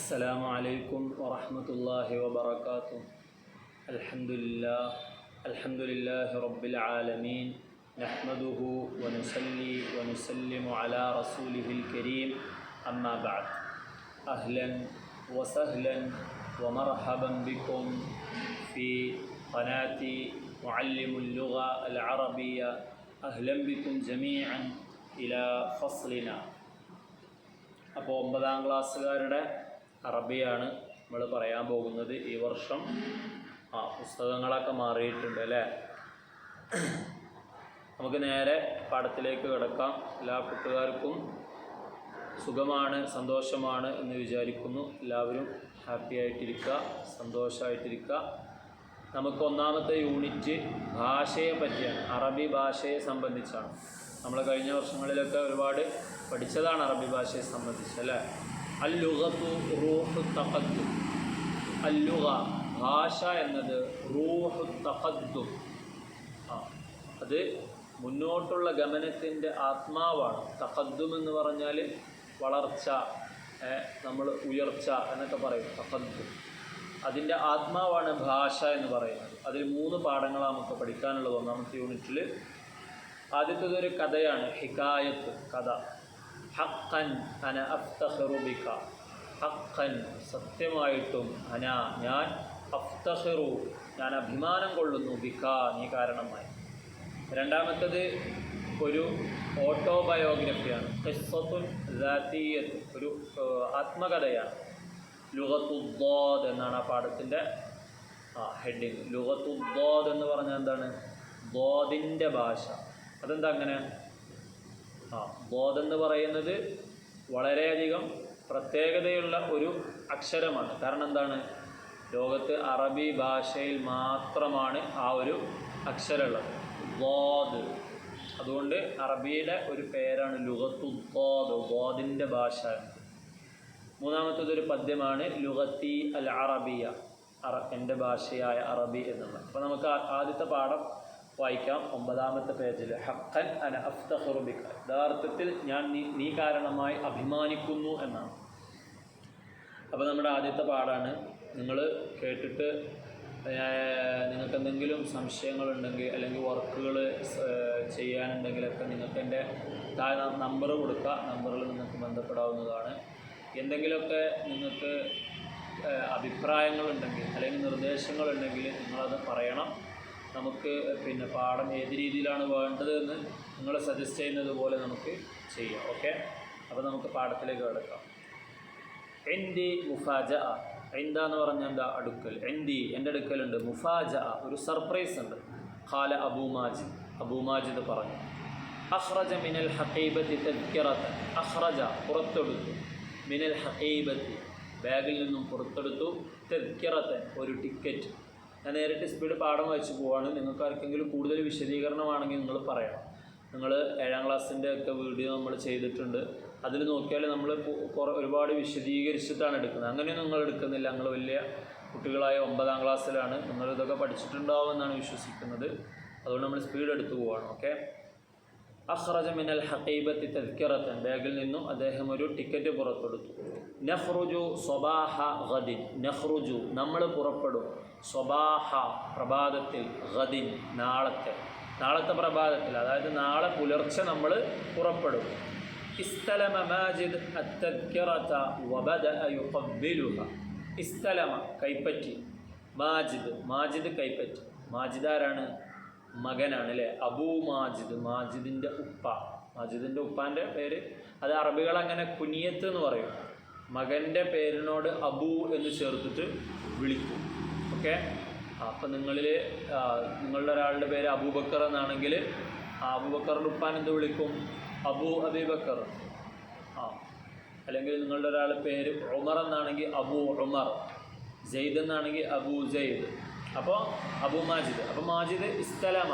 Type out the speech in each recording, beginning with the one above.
السلام عليكم ورحمة الله وبركاته. الحمد لله رب العالمين، نحمده ونصلي ونسلم على رسوله الكريم، أما بعد. أهلا وسهلا ومرحبا بكم في قناة معلم اللغة العربية. أهلا بكم جميعا إلى فصلنا. അപ്പോൾ 9ാം ക്ലാസ്സുകാരുടെ അറബിയാണ് നമ്മൾ പറയാൻ പോകുന്നത്. ഈ വർഷം പുസ്തകങ്ങളൊക്കെ മാറിയിട്ടുണ്ട് അല്ലേ. നമുക്ക് നേരെ പാഠത്തിലേക്ക് കിടക്കാം. എല്ലാ കൂട്ടുകാർക്കും സുഖമാണ്, സന്തോഷമാണ് എന്ന് വിചാരിക്കുന്നു. എല്ലാവരും ഹാപ്പി ആയിട്ടിരിക്കുക, സന്തോഷമായിട്ടിരിക്കുക. നമുക്ക് ഒന്നാമത്തെ യൂണിറ്റ് ഭാഷയെ പറ്റിയാണ്, അറബി ഭാഷയെ സംബന്ധിച്ചാണ്. നമ്മൾ കഴിഞ്ഞ വർഷങ്ങളിലൊക്കെ ഒരുപാട് പഠിച്ചതാണ് അറബി ഭാഷയെ സംബന്ധിച്ച് അല്ലേ. അല്ലുഗത്തു റൂഹു തഖദ്ദും. അല്ലുഗ ഭാഷ എന്നത് റൂഹു തഖദ്ദും, അത് മുന്നോട്ടുള്ള ഗമനത്തിൻ്റെ ആത്മാവാണ്. തഖദ്ദും എന്ന് പറഞ്ഞാൽ വളർച്ച, നമ്മൾ ഉയർച്ച എന്നൊക്കെ പറയും. തഖദ്ദും അതിൻ്റെ ആത്മാവാണ് ഭാഷ എന്ന് പറയുന്നത്. അതിൽ 3 പാഠങ്ങളാണ് നമുക്ക് പഠിക്കാനുള്ളത് ഒന്നാമത്തെ യൂണിറ്റിൽ. ആദ്യത്തേതൊരു കഥയാണ്, ഹിക്കായത്ത്, കഥ. ഹഖൻ അന അഫ്തഖിറു ബിക. ഹഖൻ സത്യമായിട്ടും, അന ഞാൻ, അഫ്തഖിറു ഞാൻ അഭിമാനം കൊള്ളുന്നു, ബിക നീ കാരണമായി. രണ്ടാമത്തേത് ഒരു ഓട്ടോബയോഗ്രഫിയാണ്, ഖിസ്സത്തുൻ ദാത്തിയ്യത്ത്, ഒരു ആത്മകഥയാണ്. ലുഗത്തുദ്ദാദ് എന്നാണ് ആ പാഠത്തിൻ്റെ ഹെഡിങ്. ലുഗത്തുദ്ദാദ് എന്ന് പറഞ്ഞാൽ എന്താണ്? ദാദിൻ്റെ ഭാഷ. അതെന്താ അങ്ങനെ? ദാദ് എന്ന് പറയുന്നത് വളരെയധികം പ്രത്യേകതയുള്ള ഒരു അക്ഷരമാണ്. കാരണം എന്താണ്? ലോകത്ത് അറബി ഭാഷയിൽ മാത്രമാണ് ആ ഒരു അക്ഷരമുള്ളത്, ദാദ്. അതുകൊണ്ട് അറബിയുടെ ഒരു പേരാണ് ലുഗത്തുദ്ദാദ്, ദാദിൻ്റെ ഭാഷ. മൂന്നാമത്തേതൊരു പദ്യമാണ് ലുഗത്തി അൽ അറബിയ, എൻ്റെ ഭാഷയായ അറബി എന്നുള്ളത്. അപ്പോൾ നമുക്ക് ആദ്യത്തെ പാഠം വായിക്കാം. 9ാമത്തെ പേജിൽ. ഹഖൻ അന അഫ്തഖിറു ബിക, യഥാർത്ഥത്തിൽ ഞാൻ നീ കാരണമായി അഭിമാനിക്കുന്നു എന്നാണ്. അപ്പോൾ നമ്മുടെ ആദ്യത്തെ പാഠമാണ്. നിങ്ങൾ കേട്ടിട്ട് നിങ്ങൾക്ക് എന്തെങ്കിലും സംശയങ്ങളുണ്ടെങ്കിൽ അല്ലെങ്കിൽ വർക്കുകൾ ചെയ്യാനുണ്ടെങ്കിലൊക്കെ നിങ്ങൾക്ക് എൻ്റെ താഴെ നമ്പർ കൊടുക്കുക. നമ്പറിൽ നിങ്ങൾക്ക് ബന്ധപ്പെടാവുന്നതാണ്. എന്തെങ്കിലുമൊക്കെ നിങ്ങൾക്ക് അഭിപ്രായങ്ങളുണ്ടെങ്കിൽ അല്ലെങ്കിൽ നിർദ്ദേശങ്ങളുണ്ടെങ്കിൽ നിങ്ങളത് പറയണം. നമുക്ക് പാഠം ഏത് രീതിയിലാണ് വേണ്ടതെന്ന് നിങ്ങൾ സജസ്റ്റ് ചെയ്യുന്നത് പോലെ നമുക്ക് ചെയ്യാം. ഓക്കെ, അപ്പോൾ നമുക്ക് പാഠത്തിലേക്ക് കിടക്കാം. എൻഡി മുഫാജ. എന്താന്ന് പറഞ്ഞാൽ എന്താ? അടുക്കൽ. എൻഡി എൻ്റെ അടുക്കലുണ്ട്. മുഫാജ ഒരു സർപ്രൈസ് ഉണ്ട്. ഖാല അബൂ മാജിദ്, അബൂ മാജിദ് പറഞ്ഞു. അഖ്റജ മിനൽ ഹഖീബത്തി തദ്കിറതൻ. അഖ്റജ പുറത്തെടുത്തു, മിനൽ ഹഖീബത്തി ബാഗിൽ നിന്നും പുറത്തെടുത്തു, തദ്കിറതൻ ഒരു ടിക്കറ്റ്. ഞാൻ നേരിട്ട് സ്പീഡ് പാഠം വായിച്ചു പോവാണ്. നിങ്ങൾക്ക് ആർക്കെങ്കിലും കൂടുതൽ വിശദീകരണമാണെങ്കിൽ നിങ്ങൾ പറയണം. നിങ്ങൾ 7ാം ക്ലാസ്സിൻ്റെ ഒക്കെ വീഡിയോ നമ്മൾ ചെയ്തിട്ടുണ്ട്. അതിൽ നോക്കിയാൽ നമ്മൾ ഒരുപാട് വിശദീകരിച്ചിട്ടാണ് എടുക്കുന്നത്. അങ്ങനെയൊന്നും നിങ്ങൾ എടുക്കുന്നില്ല. നിങ്ങൾ വലിയ കുട്ടികളായ 9ാം ക്ലാസ്സിലാണ്. നിങ്ങളിതൊക്കെ പഠിച്ചിട്ടുണ്ടാവുമെന്നാണ് വിശ്വസിക്കുന്നത്. അതുകൊണ്ട് നമ്മൾ സ്പീഡ് എടുത്തു പോവാണ്. ഓക്കെ. അഖ്റജ മിനൽ ഹഖീബത്തി തദ്കിറതൻ, ബാഗിൽ നിന്നും അദ്ദേഹം ഒരു ടിക്കറ്റ് പുറത്തെടുത്തു. നഖ്റുജു സ്വബാഹ ഗദിൻ. നഖ്റുജു നമ്മൾ പുറപ്പെടും, സ്വബാഹ പ്രഭാതത്തിൽ, ഗദിൻ നാളത്തെ പ്രഭാതത്തിൽ, അതായത് നാളെ പുലർച്ചെ നമ്മൾ പുറപ്പെടും. ഇസ്തലമ മാജിദ് അത്തദ്കിറത വബദഅ യുഖബ്ബിലുഹ. ഇസ്തലമ കൈപ്പറ്റി, മാജിദ് കൈപ്പറ്റി. മാജിദ് ആരാണ്? മകനാണ് അല്ലേ. അബൂ മാജിദ്, മാജിദിൻ്റെ ഉപ്പ. മാജിദിൻ്റെ ഉപ്പാൻ്റെ പേര് അത് അറബികൾ അങ്ങനെ കുനിയത്ത് എന്ന് പറയും. മകൻ്റെ പേരിനോട് അബൂ എന്ന് ചേർത്തിട്ട് വിളിക്കും. ഓക്കെ. അപ്പം നിങ്ങളുടെ ഒരാളുടെ പേര് അബൂബക്കർ എന്നാണെങ്കിൽ അബൂബക്കറിൻ്റെ ഉപ്പാൻ എന്ത് വിളിക്കും? അബൂ അബീബക്കർ. അല്ലെങ്കിൽ നിങ്ങളുടെ ഒരാളുടെ പേര് ഉമർ എന്നാണെങ്കിൽ അബൂ ഉമർ, സെയ്ദ് എന്നാണെങ്കിൽ അബൂ സെയ്ദ്. അപ്പോൾ അബൂ മാജിദ്. അപ്പോൾ മാജിദ് ഇസ്തലമ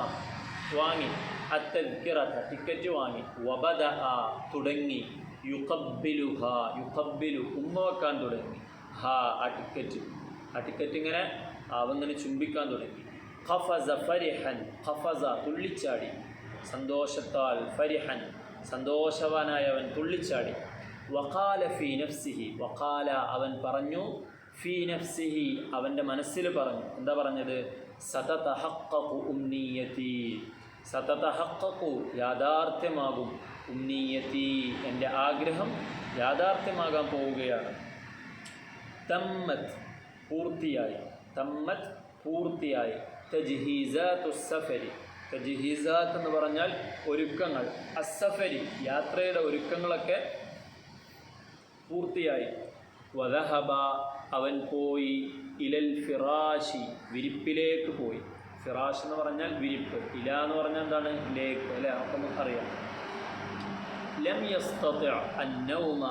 വാങ്ങി, അത്തദ്കിറത ടിക്കറ്റ് വാങ്ങി, വബദഅ തുടങ്ങി, യുഖബ്ബിലുഹ യുഖബ്ബിലു ഉമ്മ വെക്കാൻ തുടങ്ങി, ആ ടിക്കറ്റ് ഇങ്ങനെ അവങ്ങനെ ചുംബിക്കാൻ തുടങ്ങി. ഖഫസ ഫരിഹൻ, ഖഫസ തുള്ളിച്ചാടി, സന്തോഷത്താൽ, ഫരിഹൻ സന്തോഷവാനായവൻ തുള്ളിച്ചാടി. വഖാല ഫീ നഫ്സിഹി, വഖാല അവൻ പറഞ്ഞു, ഫീ നഫ്സിഹി അവൻ്റെ മനസ്സിൽ പറഞ്ഞു. എന്താ പറഞ്ഞത്? സതതഹഖഖു ഉംനിയതി, സതതഹഖഖു യാഥാർത്ഥ്യമാകും, ഉംനിയതി എൻ്റെ ആഗ്രഹം യാഥാർത്ഥ്യമാകാൻ പോവുകയാണ്. തമ്മത് പൂർത്തിയായി, തമ്മത് പൂർത്തിയായി, തജ്ഹീസാത്തു സഫരി, തജ്ഹീസാത്ത് എന്ന് പറഞ്ഞാൽ ഒരുക്കങ്ങൾ, അസ്സഫരി യാത്രയുടെ ഒരുക്കങ്ങളൊക്കെ പൂർത്തിയായി. വദഹബ അവൻ പോയി, ഇലൽ ഫിറാശി വിരിപ്പിലേക്ക് പോയി. ഫിറാഷ് എന്ന് പറഞ്ഞാൽ വിരിപ്പ്, ഇല എന്ന് പറഞ്ഞാൽ എന്താണ്? ലേക്ക് അല്ലേ, നമുക്ക് അറിയാം. ലം യസ്തതി അന്നൗമ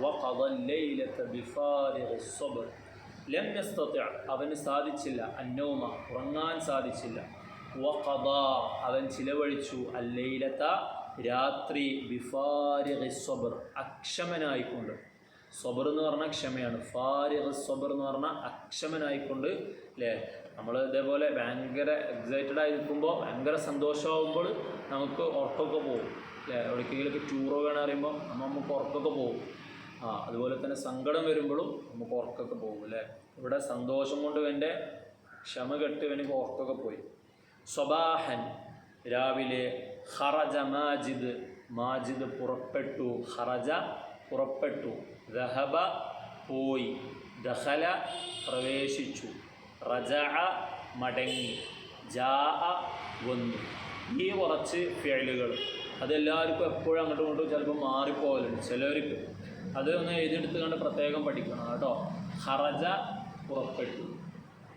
വഖദ ലൈലത ബിഫാരിഗി സ്വബ്ർ, ലം യസ്തതി അവന് സാധിച്ചില്ല, അന്നൗമ ഉറങ്ങാൻ സാധിച്ചില്ല, വഖദ അവൻ ചിലവഴിച്ചു, അല്ലൈലത രാത്രി, ബിഫാരിഗി സ്വബ്ർ അക്ഷമനായിക്കൊണ്ട്. സ്വബർ എന്ന് പറഞ്ഞാൽ ക്ഷമയാണ്, ഫാരിഗ സ്വബർ എന്ന് പറഞ്ഞാൽ അക്ഷമനായിക്കൊണ്ട് അല്ലേ. നമ്മൾ ഇതേപോലെ ഭയങ്കര എക്സൈറ്റഡ് ആയിരിക്കുമ്പോൾ, ഭയങ്കര സന്തോഷമാകുമ്പോൾ നമുക്ക് ഉറക്കമൊക്കെ പോകും അല്ലേ. എവിടേക്കെങ്കിലൊക്കെ ടൂർ പോകണമെന്ന് പറയുമ്പോൾ നമുക്ക് ഉറക്കമൊക്കെ പോകും. അതുപോലെ തന്നെ സങ്കടം വരുമ്പോഴും നമുക്ക് ഉറക്കമൊക്കെ പോകും അല്ലേ. ഇവിടെ സന്തോഷം കൊണ്ട് എൻ്റെ ക്ഷമ കെട്ട് എനിക്ക് ഉറക്കമൊക്കെ പോയി. സ്വബാഹൻ രാവിലെ, ഖറജ മാജിദ് മാജിദ് പുറപ്പെട്ടു, ഖറജ പുറപ്പെട്ടു, ദഹബ പോയി, ദഖല പ്രവേശിച്ചു, റജഅ മടങ്ങി, ജാഅ വന്നു. ഈ കുറച്ച് ഫിഅലുകൾ അതെല്ലാവർക്കും എപ്പോഴും അങ്ങോട്ടും ഇങ്ങോട്ടും ചിലപ്പോൾ മാറിപ്പോകലുണ്ട് ചിലവർക്ക്. അത് ഒന്ന് എഴുതിയെടുത്ത് കണ്ട് പ്രത്യേകം പഠിക്കണം കേട്ടോ. ഖറജ പുറപ്പെട്ടു,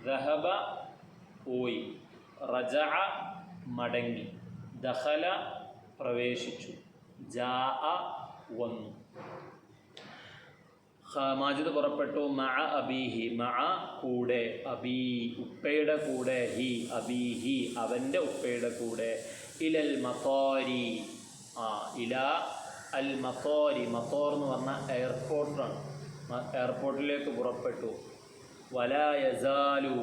ദഹബ പോയി, റജഅ മടങ്ങി, ദഖല പ്രവേശിച്ചു, ജാഅ വന്നു. മാജിദ് പുറപ്പെട്ടു, മഅ അബീഹി മഅ കൂടെ, അബീ ഉപ്പയുടെ കൂടെ, ഹി അബീഹി അവൻ്റെ ഉപ്പയുടെ കൂടെ, ഇലൽ മത്താരി ഇല അൽ മത്താരി, മത്തോർ എന്ന് പറഞ്ഞാൽ എയർപോർട്ടാണ്, എയർപോർട്ടിലേക്ക് പുറപ്പെട്ടു. വലാ യസാലു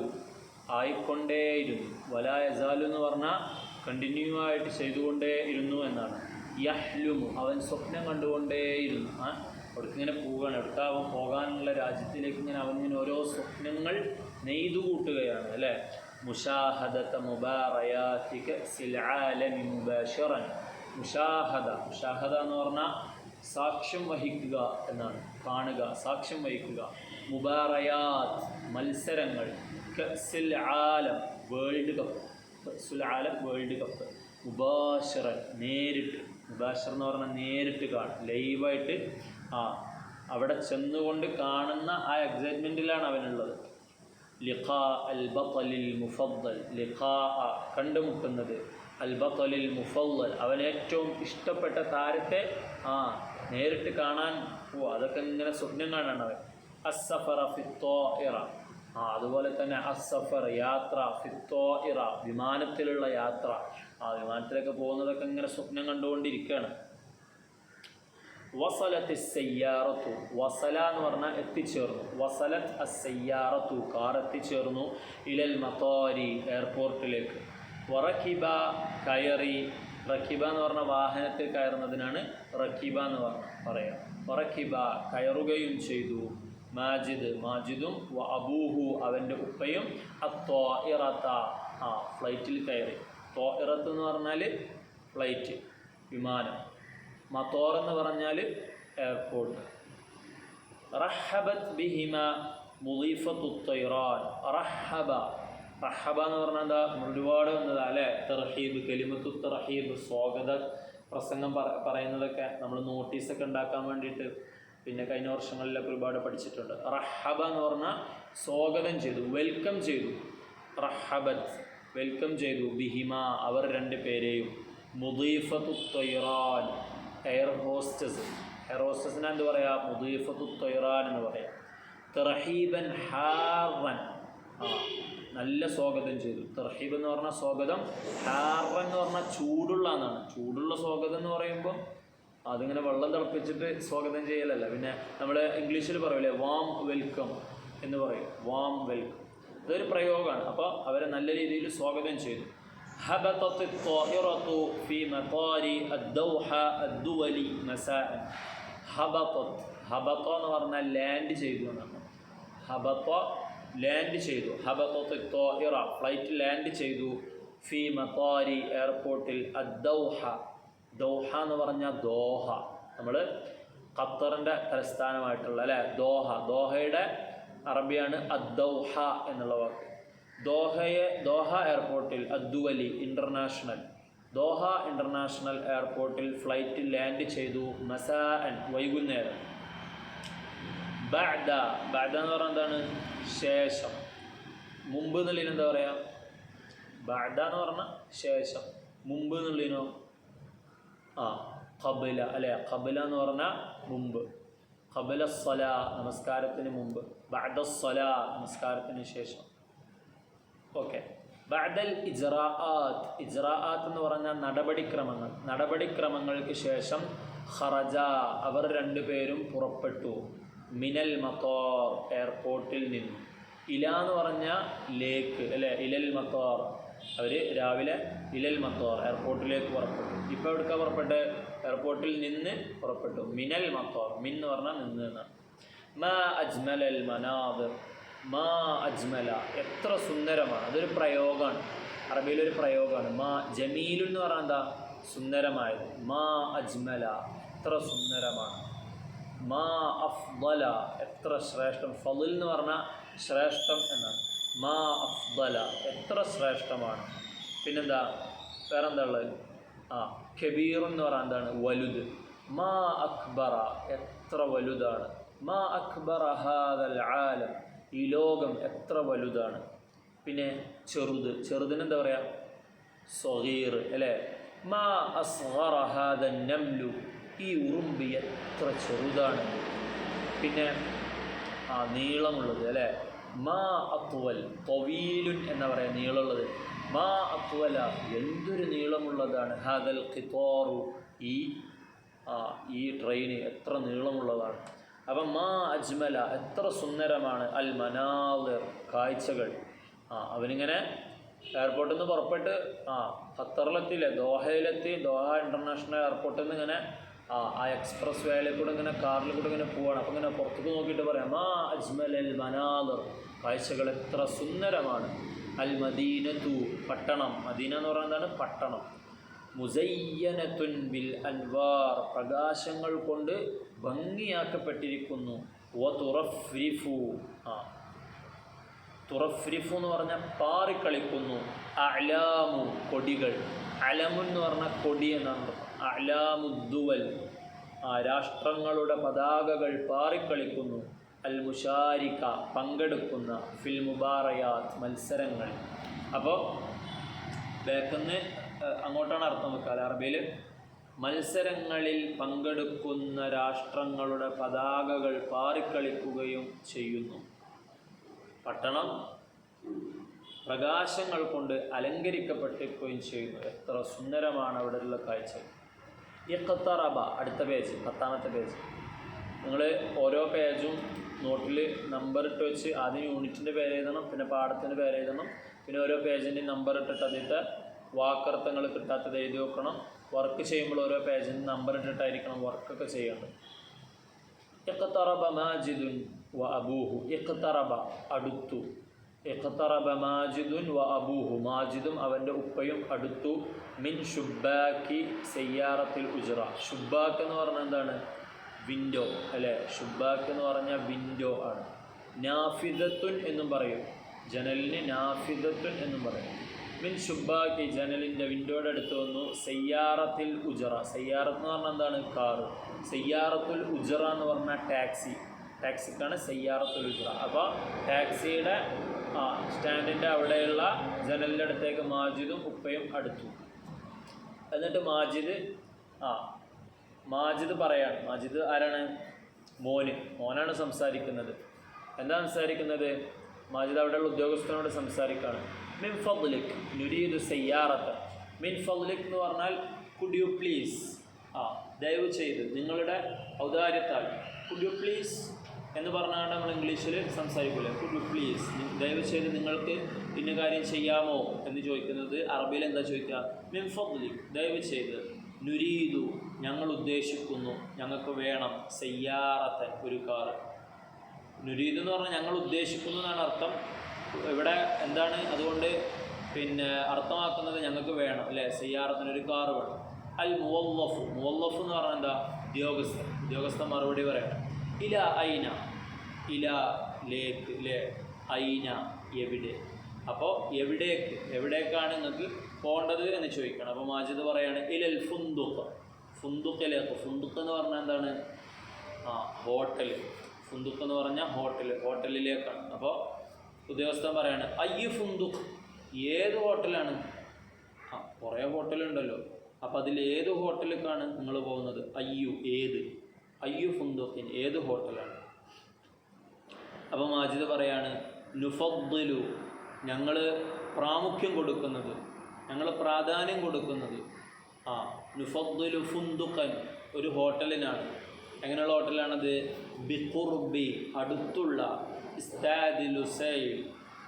ആയിക്കൊണ്ടേയിരുന്നു, വലാ യസാലു എന്ന് പറഞ്ഞാൽ കണ്ടിന്യൂ ആയിട്ട് ചെയ്തുകൊണ്ടേ ഇരുന്നു എന്നാണ്. യഹ്ലുമു അവൻ സ്വപ്നം കണ്ടുകൊണ്ടേയിരുന്നു. അവിടേക്കിങ്ങനെ പോവുകയാണ്, എവിടേക്കാവും പോകാനുള്ള രാജ്യത്തിലേക്ക് ഇങ്ങനെ അവനിങ്ങനെ ഓരോ സ്വപ്നങ്ങൾ നെയ്തു കൂട്ടുകയാണ് അല്ലേ. മുഷാഹദത മുബാറയാതിക സിൽ ആലമി മുബാശിറൻ, മുഷാഹദ, മുഷാഹദ എന്ന് പറഞ്ഞാൽ സാക്ഷ്യം വഹിക്കുക എന്നാണ്, കാണുക, സാക്ഷ്യം വഹിക്കുക. മുബാറയാത്ത് മത്സരങ്ങൾ, കഅ്സുൽ ആലം വേൾഡ് കപ്പ്, കഅ്സുൽ ആലം വേൾഡ് കപ്പ്. മുബാശിറൻ നേരിട്ട്, മുബാശിർ എന്ന് പറഞ്ഞാൽ നേരിട്ട് കാണും, ലൈവായിട്ട് അവിടെ ചെന്നുകൊണ്ട് കാണുന്ന ആ എക്സൈറ്റ്മെൻറ്റിലാണ് അവനുള്ളത്. ലിഖാ അൽ ബത്തലിൽ മുഫദ്ദൽ, ലിഖാ കണ്ടുമുട്ടുന്നത്, അൽ ബത്തലിൽ മുഫദ്ദൽ അവൻ ഏറ്റവും ഇഷ്ടപ്പെട്ട താരത്തെ നേരിട്ട് കാണാൻ പോവുക. അതൊക്കെ ഇങ്ങനെ സ്വപ്നം കാണാണ് അവൻ. അസ്സഫറ ഫിത്തോഇറ, അതുപോലെ തന്നെ അസ്സഫർ യാത്ര, ഫിത്തോഇറ വിമാനത്തിലുള്ള യാത്ര, വിമാനത്തിലൊക്കെ പോകുന്നതൊക്കെ ഇങ്ങനെ സ്വപ്നം കണ്ടുകൊണ്ടിരിക്കുകയാണ്. വസലത്ത് അസ്സയ്യാറത്തു, വസല എന്ന് പറഞ്ഞാൽ എത്തിച്ചേർന്നു, വസലത്ത് അസ്സയ്യാറത്തു കാർ എത്തിച്ചേർന്നു, ഇലൽ മത്താരി എയർപോർട്ടിലേക്ക്. വറക്കിബ കയറി, റക്കിബ എന്ന് പറഞ്ഞാൽ വാഹനത്തിൽ കയറുന്നതിനാണ് റക്കിബ എന്ന് പറയാം. വറക്കിബ കയറുകയും ചെയ്തു, മാജിദ് മാജിദും, വ അബൂഹു അവൻ്റെ ഉപ്പയും, അത്വാഇറത ഫ്ലൈറ്റിൽ കയറി. ത്വാഇറത്ത് എന്ന് പറഞ്ഞാൽ ഫ്ലൈറ്റ്, വിമാനം. മത്തോർ എന്ന് പറഞ്ഞാൽ എയർപോർട്ട്. റഹബത് ബിഹിമ മുളീഫത്തു തൈറാൻ, റഹബ, റഹബ എന്ന് പറഞ്ഞാൽ എന്താ, ഒരുപാട് വന്നതാ അല്ലേ. തർഹീബ്, കലിമത്തു തർഹീബ്, സ്വാഗത പ്രസംഗം പറയുന്നതൊക്കെ നമ്മൾ നോട്ടീസൊക്കെ ഉണ്ടാക്കാൻ വേണ്ടിയിട്ട് പിന്നെ കഴിഞ്ഞ വർഷങ്ങളിലൊക്കെ ഒരുപാട് പഠിച്ചിട്ടുണ്ട്. റഹബ എന്ന് പറഞ്ഞാൽ സ്വാഗതം ചെയ്തു, വെൽക്കം ചെയ്തു. റഹബത് വെൽക്കം ചെയ്തു, ബിഹിമ അവർ രണ്ട് പേരെയും, മുളീഫത്തു തൈറാൻ എയർ ഹോസ്റ്റസ്, എയർ ഹോസ്റ്റസിനെ എന്ത് പറയാം, മുളീഫത്തു തൈറാൻ എന്ന് പറയാം. തർഹീബൻ ഹാറൻ നല്ല സ്വാഗതം ചെയ്തു. തർഹീബ് എന്ന് പറഞ്ഞാൽ സ്വാഗതം, ഹാറൻ എന്ന് പറഞ്ഞാൽ ചൂടുള്ള എന്നാണ്. ചൂടുള്ള സ്വാഗതം എന്ന് പറയുമ്പോൾ അതിങ്ങനെ വെള്ളം തിളപ്പിച്ചിട്ട് സ്വാഗതം ചെയ്യലല്ല. പിന്നെ നമ്മൾ ഇംഗ്ലീഷിൽ പറയില്ലേ വാം വെൽക്കം എന്ന് പറയും, വാം വെൽക്കം, ഇതൊരു പ്രയോഗമാണ്. അപ്പോൾ അവരെ നല്ല രീതിയിൽ സ്വാഗതം ചെയ്തു. هبطت الطائرة في مطار الدوحة الدولي مساء. ഹബത്വത്ത്, ഹബത്വ എന്ന് പറഞ്ഞാൽ ലാൻഡ് ചെയ്തു എന്നാണ്. ഹബത്വ ലാൻഡ് ചെയ്തു. ഹബത്വത്ത് ത്വാഇറ ഫ്ലൈറ്റ് ലാൻഡ് ചെയ്തു. ഫി മത്താരി എയർപോർട്ടിൽ. അദ്ദൗഹ, ദൗഹ എന്ന് പറഞ്ഞാൽ ദോഹ, നമ്മൾ ഖത്തറിൻ്റെ തലസ്ഥാനമായിട്ടുള്ള അല്ലേ ദോഹ, ദോഹയുടെ അറബിയാണ് അദ്ദൗഹ എന്നുള്ള വാക്ക്. ദോഹ എയർപോർട്ടിൽ അദ്ദുവലി ഇൻ്റർനാഷണൽ, ദോഹ ഇൻ്റർനാഷണൽ എയർപോർട്ടിൽ ഫ്ലൈറ്റ് ലാൻഡ് ചെയ്തു. മസാഅൻ വൈകുന്നേരം. ബഅദ, ബഅദ എന്ന് പറഞ്ഞാൽ എന്താണ്? ശേഷം. മുമ്പ് എന്നുള്ളതിന് എന്താ പറയുക? ബഅദ എന്ന് പറഞ്ഞാൽ ശേഷം. മുമ്പ് എന്നുള്ളതിനോ ഖബല അല്ലേ, ഖബല എന്ന് പറഞ്ഞാൽ മുമ്പ്. ഖബല സ്വലാ നമസ്കാരത്തിന് മുമ്പ്, ബഅദ സ്വലാ നമസ്കാരത്തിന് ശേഷം. ഓക്കെ. ബഅദൽ ഇജ്റാആത്ത്, ഇജ്റാആത്ത് എന്ന് പറഞ്ഞാൽ നടപടിക്രമങ്ങൾ, നടപടിക്രമങ്ങൾക്ക് ശേഷം. ഖറജ അവർ രണ്ടുപേരും പുറപ്പെട്ടു. മിനൽ മത്താർ എയർപോർട്ടിൽ നിന്നും. ഇല എന്ന് പറഞ്ഞാൽ ലേക്ക് അല്ലേ, ഇലൽ മത്താർ, അവർ രാവിലെ ഇലൽ മത്താർ എയർപോർട്ടിലേക്ക് പുറപ്പെട്ടു. ഇപ്പോൾ എവിടേക്കാണ് പുറപ്പെട്ട്? എയർപോർട്ടിൽ നിന്ന് പുറപ്പെട്ടു. മിനൽ മത്താർ, മിൻ എന്ന് പറഞ്ഞാൽ നിന്ന് എന്നാണ്. മാ അജ്മലൽ മനാദിർ, മാ അജ്മല എത്ര സുന്ദരമാണ്. അതൊരു പ്രയോഗമാണ്, അറബിയിലൊരു പ്രയോഗമാണ്. മാ ജമീലുൻ എന്ന് പറഞ്ഞാൽ എന്താ? സുന്ദരമായത്. മാ അജ്മല എത്ര സുന്ദരമാണ്. മാ അഫ്ദല എത്ര ശ്രേഷ്ഠം. ഫളിൽ എന്ന് പറഞ്ഞാൽ ശ്രേഷ്ഠം എന്നാണ്. മാ അഫ്ദല എത്ര ശ്രേഷ്ഠമാണ്. പിന്നെന്താ വേറെന്താ ഉള്ളത്? കബീർ എന്ന് പറഞ്ഞാൽ എന്താണ്? വലുത്. മാ അക്ബറ എത്ര വലുതാണ്. മാ അക്ബറ ഹാദൽ ആലം ഈ ലോകം എത്ര വലുതാണ്. പിന്നെ ചെറുത്, ചെറുതിന് എന്താ പറയുക? സ്വഗീർ അല്ലേ. മാ അസ്ഗറ ഹാദൻ നംലു ഈ ഉറുമ്പ് എത്ര ചെറുതാണ്. പിന്നെ നീളമുള്ളത് അല്ലേ. മാ അത്വൽ തൊവീലുൻ എന്നാ പറയുക, നീളമുള്ളത്. മാ അത്വല എന്തൊരു നീളമുള്ളതാണ്. ഹാദൽ ഖിത്വാറു ഈ ട്രെയിന് എത്ര നീളമുള്ളതാണ്. അപ്പം മാ അജ്മല എത്ര സുന്ദരമാണ്. അൽ മനാദിർ കാഴ്ചകൾ. അവനിങ്ങനെ എയർപോർട്ടിൽ നിന്ന് പുറപ്പെട്ട് ഖത്തറിലെത്തിയില്ലേ, ദോഹയിലെത്തി. ദോഹ ഇൻ്റർനാഷണൽ എയർപോർട്ടിൽ നിന്ന് ഇങ്ങനെ ആ എക്സ്പ്രസ് വേയിൽ കൂടെ ഇങ്ങനെ കാറിൽ കൂടെ ഇങ്ങനെ പോവാണ്. അപ്പം ഇങ്ങനെ പുറത്തേക്ക് നോക്കിയിട്ട് പറയാം മാ അജ്മലൽ മനാദിർ കാഴ്ചകൾ എത്ര സുന്ദരമാണ്. അൽ മദീനത്തു പട്ടണം, മദീന എന്ന് പറയുന്നത് എന്താണ്? പട്ടണം. മുസയ്യനത്തുൻ ബിൽ അൻവാർ പ്രകാശങ്ങൾ കൊണ്ട് ഭംഗിയാക്കപ്പെട്ടിരിക്കുന്നു. വ തുറഫ്രിഫു തുറഫ്രിഫു എന്ന് പറഞ്ഞാൽ പാറിക്കളിക്കുന്നു. അലാമു കൊടികൾ, അലമുൻ എന്ന് പറഞ്ഞാൽ കൊടി എന്നാണ്. അലാമുദ്ദുവൽ രാഷ്ട്രങ്ങളുടെ പതാകകൾ പാറിക്കളിക്കുന്നു. അൽ മുഷാരിക പങ്കെടുക്കുന്ന. ഫിൽ മുബാറയാത്ത് മത്സരങ്ങൾ. അപ്പോൾ ബാക്കിന്ന് അങ്ങോട്ടാണ് അർത്ഥം വെക്കുക അറബിയിൽ. മത്സരങ്ങളിൽ പങ്കെടുക്കുന്ന രാഷ്ട്രങ്ങളുടെ പതാകകൾ പാറിക്കളിക്കുകയും ചെയ്യുന്നു. പട്ടണം പ്രകാശങ്ങൾ കൊണ്ട് അലങ്കരിക്കപ്പെട്ടിരിക്കുകയും ചെയ്യുന്നു. എത്ര സുന്ദരമാണ് അവിടെയുള്ള കാഴ്ച. ഇഖ്തറബ അടുത്ത പേജ്, 10ാമത്തെ പേജ്. നിങ്ങൾ ഓരോ പേജും നോട്ടിൽ നമ്പർ ഇട്ട് വെച്ച് ആദ്യം യൂണിറ്റിൻ്റെ പേര് എഴുതണം, പിന്നെ പാഠത്തിൻ്റെ പേര് എഴുതണം, പിന്നെ ഓരോ പേജിൻ്റെ നമ്പർ ഇട്ടിട്ട് അതിൻ്റെ വാക്കർത്ഥങ്ങൾ കിട്ടാത്തത് എഴുതി വെക്കണം. വർക്ക് ചെയ്യുമ്പോൾ ഓരോ പേജിന് നമ്പർ ഇട്ടിട്ടായിരിക്കണം വർക്കൊക്കെ ചെയ്യേണ്ടത്. ഇഖ്തറബ മാജിദുൻ വ അബൂഹു. ഇഖ്തറബ അടുത്തു. ഇഖ്തറബ മാജിദുൻ വ അബൂഹു മാജിദും അവൻ്റെ ഉപ്പയും അടുത്തു. മിൻ ഷുബാക്കി സയ്യാറത്തിൽ ഉജ്റ. ഷുബാക്ക് എന്ന് പറഞ്ഞാൽ എന്താണ്? വിൻഡോ അല്ലേ. ഷുബാക്ക് എന്ന് പറഞ്ഞാൽ വിൻഡോ ആണ്. നാഫിദത്തുൻ എന്നും പറയും, ജനലിന് നാഫിദത്തുൻ എന്നും പറയും. മിൻ ഷുബാക്കി ജനലിൻ്റെ വിൻഡോയുടെ അടുത്ത് വന്നു. സയ്യാറത്തിൽ ഉജ്റ. സയ്യാറത്ത് എന്ന് പറഞ്ഞാൽ എന്താണ്? കാറ്. സയ്യാറത്തുൽ ഉജ്റ എന്ന് പറഞ്ഞാൽ ടാക്സി. ടാക്സിക്കാണ് സയ്യാറത്തുൽ ഉജ്റ. അപ്പോൾ ടാക്സിയുടെ സ്റ്റാൻഡിൻ്റെ അവിടെയുള്ള ജനലിൻ്റെ അടുത്തേക്ക് മാജിദും ഉപ്പയും അടുത്തു. എന്നിട്ട് മാജിദ് പറയാണ്. മാജിദ് ആരാണ്? മോനാണ് സംസാരിക്കുന്നത്. എന്താ സംസാരിക്കുന്നത്? മാജിദ് അവിടെയുള്ള ഉദ്യോഗസ്ഥനോട് സംസാരിക്കുകയാണ്. മിൻ ഫദ്ലിക് നുരീദു സയ്യാറത്ത്. മിൻ ഫദ്ലിക് എന്ന് പറഞ്ഞാൽ കുഡ് യു പ്ലീസ്, ദയവ് ചെയ്ത് നിങ്ങളുടെ ഔദാര്യത്താൽ. കുഡ് യു പ്ലീസ് എന്ന് പറഞ്ഞാൽ നമ്മൾ ഇംഗ്ലീഷിൽ സംസാരിക്കില്ലേ, കുഡ് യു പ്ലീസ് ദയവ് ചെയ്ത് നിങ്ങൾക്ക് ഇന്ന കാര്യം ചെയ്യാമോ എന്ന് ചോദിക്കുന്നത് അറബിയിൽ എന്താ ചോദിക്കുക? മിൻ ഫദ്ലിക് ദയവ് ചെയ്ത്. നുരീദു ഞങ്ങൾ ഉദ്ദേശിക്കുന്നു, ഞങ്ങൾക്ക് വേണം, സയ്യാറത്തൻ ഒരു കാറ്. നുരീദ് എന്ന് പറഞ്ഞാൽ ഞങ്ങൾ ഉദ്ദേശിക്കുന്നു എന്നാണ് അർത്ഥം. ഇവിടെ എന്താണ് അതുകൊണ്ട് പിന്നെ അർത്ഥമാക്കുന്നത് ഞങ്ങൾക്ക് വേണം അല്ലേ, സയ്യാറത്തിന് ഒരു കാറ് വേണം. അൽ മുവല്ലഫു, മുവല്ലഫ് എന്ന് പറഞ്ഞാൽ എന്താ, ഉദ്യോഗസ്ഥൻ മറുപടി പറയണം. ഇല ഐന, ഇല ലേക്ക്, ലേ, ഐന എവിടെ. അപ്പോൾ എവിടേക്കാണ് നിങ്ങൾക്ക് പോകേണ്ടത് എന്ന് ചോദിക്കണം. അപ്പോൾ മാജിദ് പറയാണ് ഇലൽ ഫുന്ദുഖ്, ഫുന്ദുഖിലേക്ക്. ഫുന്ദുഖ് എന്ന് പറഞ്ഞാൽ എന്താണ്, ഹോട്ടൽ. ഫുന്ദുഖ് എന്ന് പറഞ്ഞാൽ ഹോട്ടലിലേക്കാണ്. അപ്പോൾ ഉദ്യോഗസ്ഥൻ പറയാണ് അയ്യു ഫുന്ദുഖ്, ഏത് ഹോട്ടലാണ്? കുറേ ഹോട്ടലുണ്ടല്ലോ, അപ്പോൾ അതിൽ ഏത് ഹോട്ടലിലേക്കാണ് നിങ്ങൾ പോകുന്നത്? അയ്യു ഏത്, അയ്യു ഫുന്ദുഖിൻ ഏത് ഹോട്ടലാണ്. അപ്പോൾ മാജിദ് പറയാണ് നുഫദ്ദിലു ഞങ്ങൾ പ്രാമുഖ്യം കൊടുക്കുന്നത്, ഞങ്ങൾ പ്രാധാന്യം കൊടുക്കുന്നത് നുഫദ്ദിലു ഫുന്ദുഖൻ ഒരു ഹോട്ടലിനാണ്. എങ്ങനെയുള്ള ഹോട്ടലാണത്? ബിഖുർബി അടുത്തുള്ള, ഇസ്താദ് ലുസൈൽ,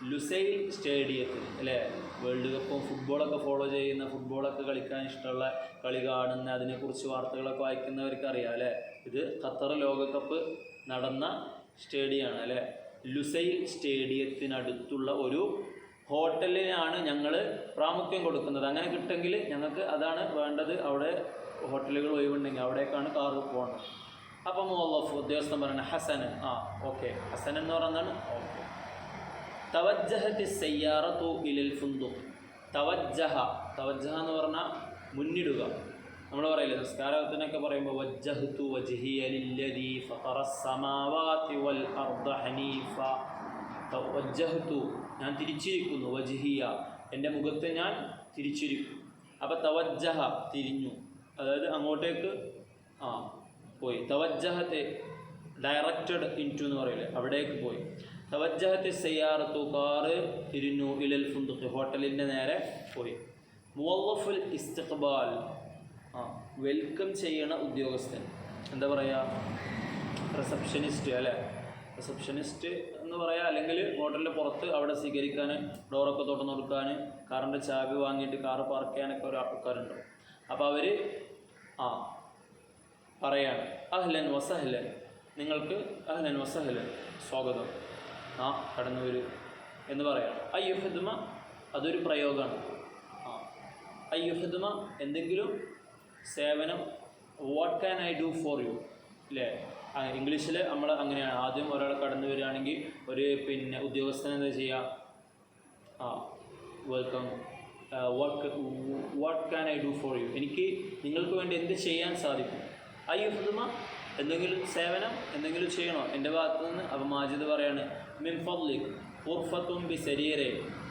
ലുസൈൽ സ്റ്റേഡിയത്തിൽ അല്ലേ. വേൾഡ് കപ്പും ഫുട്ബോളൊക്കെ ഫോളോ ചെയ്യുന്ന, ഫുട്ബോളൊക്കെ കളിക്കാൻ ഇഷ്ടമുള്ള, കളി കാണുന്ന, അതിനെക്കുറിച്ച് വാർത്തകളൊക്കെ വായിക്കുന്നവർക്ക് അറിയാം അല്ലേ. ഇത് ഖത്തർ ലോകകപ്പ് നടന്ന സ്റ്റേഡിയമാണ് അല്ലേ. ലുസൈൽ സ്റ്റേഡിയത്തിനടുത്തുള്ള ഒരു ഹോട്ടലിനാണ് ഞങ്ങൾ പ്രാമുഖ്യം കൊടുക്കുന്നത്. അങ്ങനെ കിട്ടുമെങ്കിൽ ഞങ്ങൾക്ക് അതാണ് വേണ്ടത്. അവിടെ ഹോട്ടലുകൾ ഒഴിവുണ്ടെങ്കിൽ അവിടേക്കാണ് കാറ് പോകേണ്ടത്. അപ്പം മുവല്ലഫ് ഉദ്യോഗസ്ഥൻ പറയുന്നത് ഹസന്, ഓക്കെ, ഹസൻ എന്ന് പറയുന്നതാണ് ഓക്കെ. തവജ്ജഹത്തി സയ്യാറത്തു ഇലൽ ഫുന്ദുഖ്. തവജ്ജഹ എന്ന് പറഞ്ഞാൽ മുന്നിടുക. നമ്മൾ പറയില്ലേ നിസ്കാരത്തിനൊക്കെ പറയുമ്പോൾ വജ്ജഹ്തു വജ്ഹിയ ലില്ലദീ ഫതറസ് സമാവാതി വൽ അർദ ഹനീഫ. വജ്ജഹ്തു ഞാൻ തിരിച്ചിരിക്കുന്നു, വജ്ഹിയ എൻ്റെ മുഖത്ത് ഞാൻ തിരിച്ചിരിക്കും. അപ്പോൾ തവജ്ജഹ തിരിഞ്ഞു, അതായത് അങ്ങോട്ടേക്ക് പോയി. തവജ്ജഹത്തെ ഡയറക്റ്റഡ് ഇൻറ്റു എന്ന് പറയില്ലേ, അവിടേക്ക് പോയി. തവജ്ജഹത്തെ സയ്യാറത്തു കാറ് തിരിഞ്ഞു, ഇലൽ ഫുന്ദുഖ് ഹോട്ടലിൻ്റെ നേരെ പോയി. മുവല്ലഫുൽ ഇസ്തിഖ്ബാൽ വെൽക്കം ചെയ്യണ ഉദ്യോഗസ്ഥൻ, എന്താ പറയുക, റിസപ്ഷനിസ്റ്റ് അല്ലേ. റിസപ്ഷനിസ്റ്റ് എന്ന് പറയാം, അല്ലെങ്കിൽ ഹോട്ടലിൻ്റെ പുറത്ത് അവിടെ സ്വീകരിക്കാൻ, ഡോറൊക്കെ തുറന്നു കൊടുക്കാൻ, കാറിൻ്റെ ചാവി വാങ്ങിയിട്ട് കാറ് പാർക്ക് ചെയ്യാനൊക്കെ ഒരു ആൾക്കാരുണ്ട്. അപ്പോൾ അവർ പറയാണ് അഹ്ലൻ വസഹ്ലൻ, നിങ്ങൾക്ക് അഹ്ലൻ വസഹ്ലൻ സ്വാഗതം, കടന്നു വരൂ എന്ന് പറയാണ്. അയ്യുഹദ്മ അതൊരു പ്രയോഗമാണ്. അയ്യുഹദ്മ എന്തെങ്കിലും സേവനം, what can I do for you അല്ലേ. ഇംഗ്ലീഷിൽ നമ്മൾ അങ്ങനെയാണ്. ആദ്യം ഒരാൾ കടന്നു വരികയാണെങ്കിൽ ഒരു ഉദ്യോഗസ്ഥൻ എന്താ ചെയ്യുക, welcome, what can I do for you, എനിക്ക് നിങ്ങൾക്ക് വേണ്ടി എന്ത് ചെയ്യാൻ സാധിക്കും. അയ്യുഹദ്മ എന്തെങ്കിലും സേവനം, എന്തെങ്കിലും ചെയ്യണോ എൻ്റെ ഭാഗത്തു നിന്ന്. അപ്പോൾ മാജിദ് പറയാണ് മിൻ ഫദ്ലിക് ഉർഫത്തും ബി സരീറെ.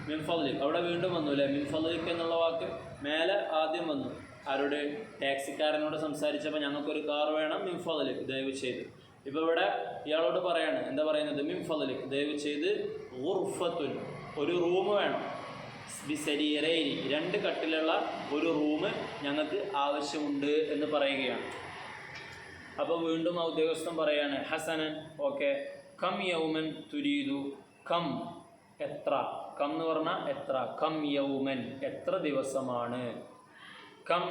മിൻ ഫദ്ലിക് അവിടെ വീണ്ടും വന്നു അല്ലേ. മിൻ ഫദ്ലിക് എന്നുള്ള വാക്ക് മേലെ ആദ്യം വന്നു. ആരോട്? ടാക്സിക്കാരനോട് സംസാരിച്ചപ്പോൾ ഞങ്ങൾക്കൊരു കാർ വേണം, മിൻ ഫദ്ലിക് ദയവ് ചെയ്ത്. ഇപ്പോൾ ഇവിടെ ഇയാളോട് പറയാണ്, എന്താ പറയുന്നത്? മിൻ ഫദ്ലിക് ദയവ് ചെയ്ത്, ഉർഫത്തുൻ ഒരു റൂം വേണം, ബി സരീറൈനി രണ്ട് കട്ടിലുള്ള ഒരു റൂം ഞങ്ങൾക്ക് ആവശ്യമുണ്ട് എന്ന് പറയുകയാണ്. അപ്പോൾ വീണ്ടും ആ ഉദ്യോഗസ്ഥൻ പറയാണ് ഹസനൻ ഓക്കെ, കം യൗമൻ തുരീദു, കം എത്ര, കം എന്ന് പറഞ്ഞാൽ എത്ര, കം യൗമൻ എത്ര ദിവസമാണ്, കം